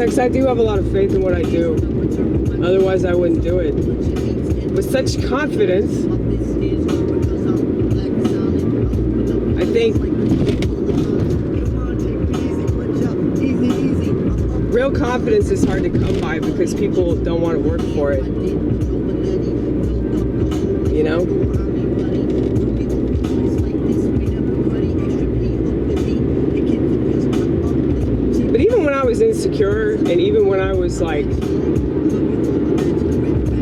because I do have a lot of faith in what I do. Otherwise, I wouldn't do it. With such confidence, I think real confidence is hard to come by because people don't want to work for it. You know? But even when I was insecure, and even when I was like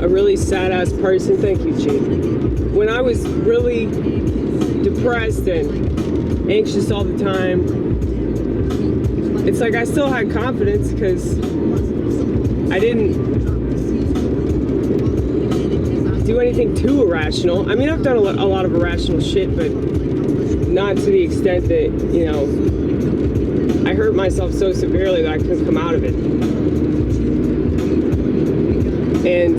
a really sad-ass person, thank you, Chief. When I was really depressed and anxious all the time, it's like I still had confidence because I didn't do anything too irrational. I mean, I've done a lot of irrational shit, but not to the extent that, you know, I hurt myself so severely that I couldn't come out of it. And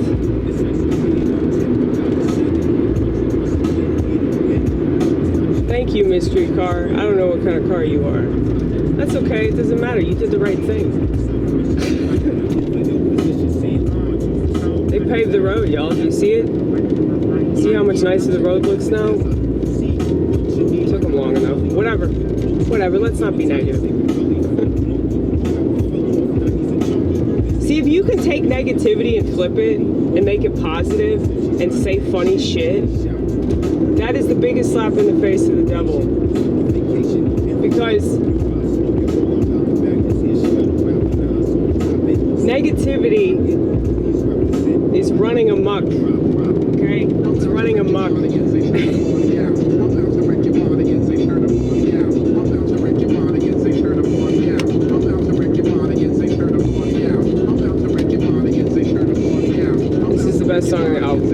thank you, mystery car. I don't know what kind of car you are. That's okay, it doesn't matter. You did the right thing. They paved the road, y'all. Do you see it? See how much nicer the road looks now? It took them long enough. Whatever. Whatever, let's not be negative. See, if you can take negativity and flip it and make it positive and say funny shit, that is the biggest slap in the face of the devil. Because negativity is running amok, okay? It's running amok. This is the best song on the album.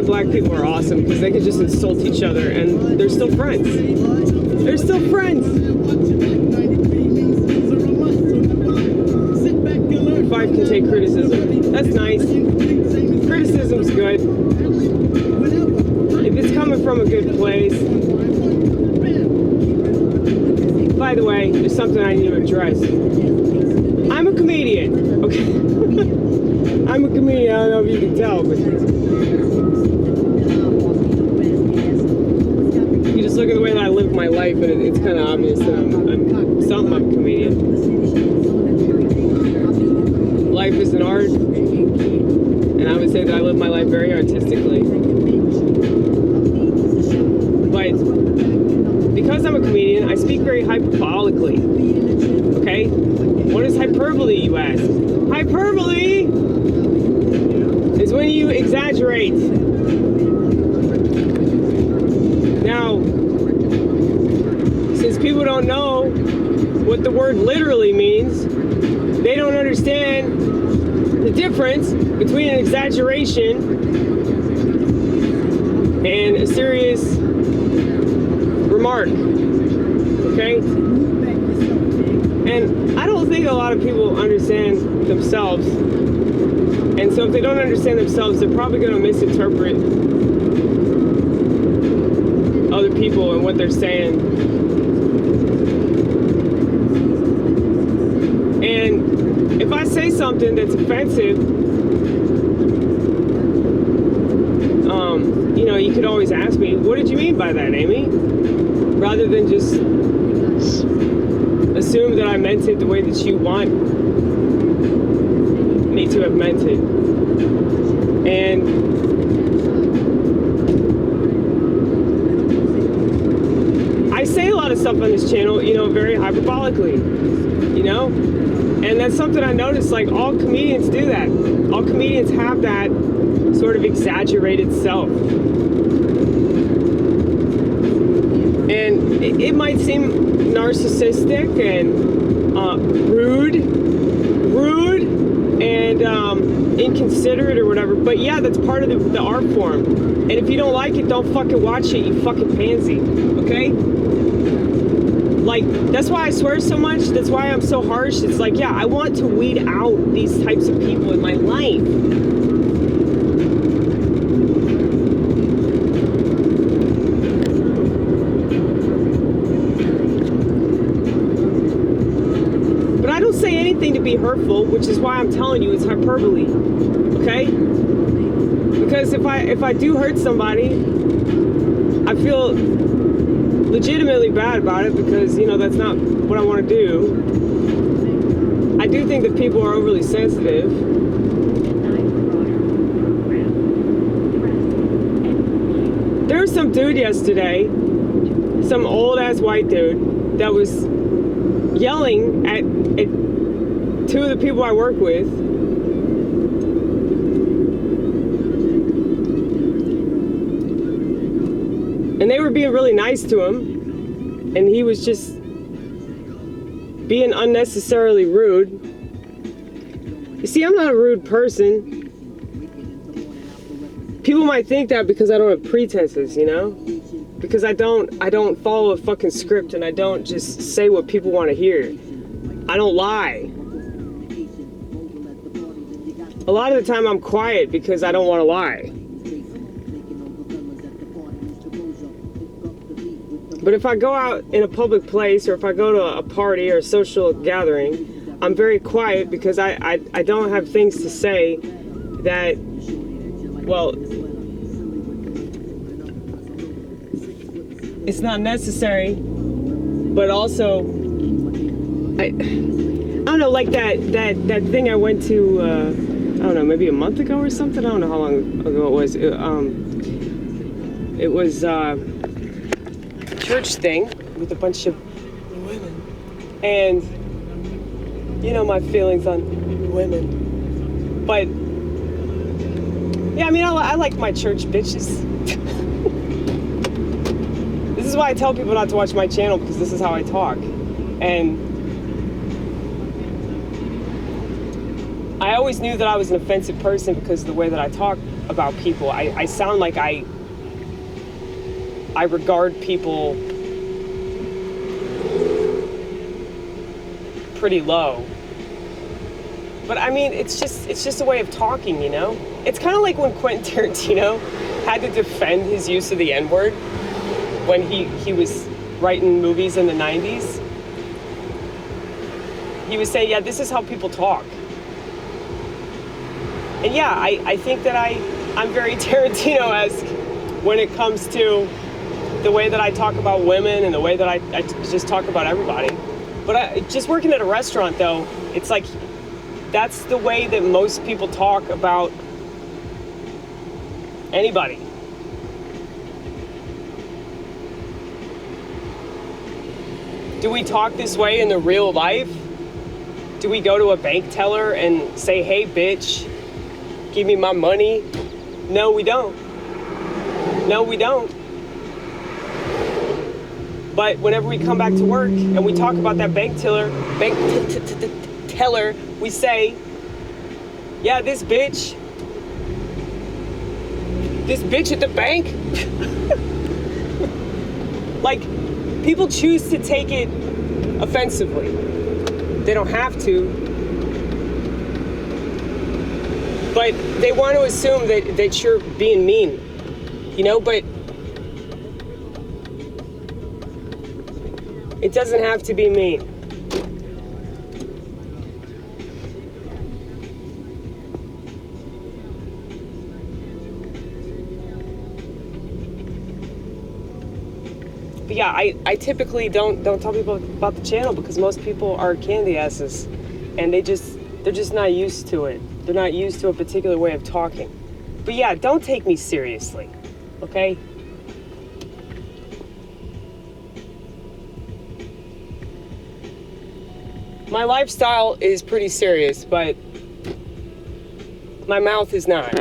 Black people are awesome because they can just insult each other and they're still friends. They're still friends. Five can take criticism. That's nice. Criticism's good. If it's coming from a good place. By the way, there's something I need to address. I'm a comedian, okay? I'm a comedian, I don't know if you can tell, but look at the way that I live my life, and it's kind of obvious that I'm something of a comedian. Life is an art, and I would say that I live my life very artistically. But because I'm a comedian, I speak very hyperbolically. Okay? What is hyperbole, you ask? Hyperbole is when you exaggerate. Now, since people don't know what the word literally means, they don't understand the difference between an exaggeration and a serious remark, okay? And I don't think a lot of people understand themselves, and so if they don't understand themselves, they're probably going to misinterpret other people and what they're saying. And if I say something that's offensive, you know, you could always ask me, what did you mean by that, Amy? Rather than just assume that I meant it the way that you want me to have meant it. And I say a lot of stuff on this channel, you know, very hyperbolically, you know? And that's something I noticed, like, all comedians do that. All comedians have that sort of exaggerated self. And it might seem narcissistic and rude, and inconsiderate or whatever. But yeah, that's part of the art form. And if you don't like it, don't fucking watch it, you fucking pansy. Okay? Like, that's why I swear so much. That's why I'm so harsh. It's like, yeah, I want to weed out these types of people in my life. But I don't say anything to be hurtful, which is why I'm telling you it's hyperbole. Okay? Because if I do hurt somebody, I feel legitimately bad about it, because, you know, that's not what I want to do. I do think that people are overly sensitive. There was some dude yesterday, some old ass white dude, that was yelling at two of the people I work with. And they were being really nice to him, and he was just being unnecessarily rude. You see, I'm not a rude person. People might think that because I don't have pretenses, you know? Because I don't follow a fucking script, and I don't just say what people want to hear. I don't lie. A lot of the time I'm quiet because I don't want to lie. But if I go out in a public place, or if I go to a party or a social gathering, I'm very quiet because I don't have things to say that, well, it's not necessary, but also, I don't know, like that thing I went to, I don't know, maybe a month ago or something. I don't know how long ago it was. It was church thing with a bunch of women, and you know my feelings on women, but yeah, I mean, I like my church bitches. This is why I tell people not to watch my channel, because this is how I talk. And I always knew that I was an offensive person because of the way that I talk about people. I sound like I regard people pretty low. But I mean, it's just a way of talking, you know? It's kind of like when Quentin Tarantino had to defend his use of the N-word when he was writing movies in the 90s. He was saying, yeah, this is how people talk. And yeah, I think that I'm very Tarantino-esque when it comes to the way that I talk about women and the way that I just talk about everybody. But just working at a restaurant, though, it's like that's the way that most people talk about anybody. Do we talk this way in the real life? Do we go to a bank teller and say, hey, bitch, give me my money? No, we don't. No, we don't. But whenever we come back to work and we talk about that bank teller, we say, yeah, this bitch at the bank. Like, people choose to take it offensively. They don't have to. But they want to assume that you're being mean, you know, but it doesn't have to be mean. But yeah, I typically don't tell people about the channel because most people are candy asses, and they're just not used to it. They're not used to a particular way of talking. But yeah, don't take me seriously, okay? My lifestyle is pretty serious, but my mouth is not.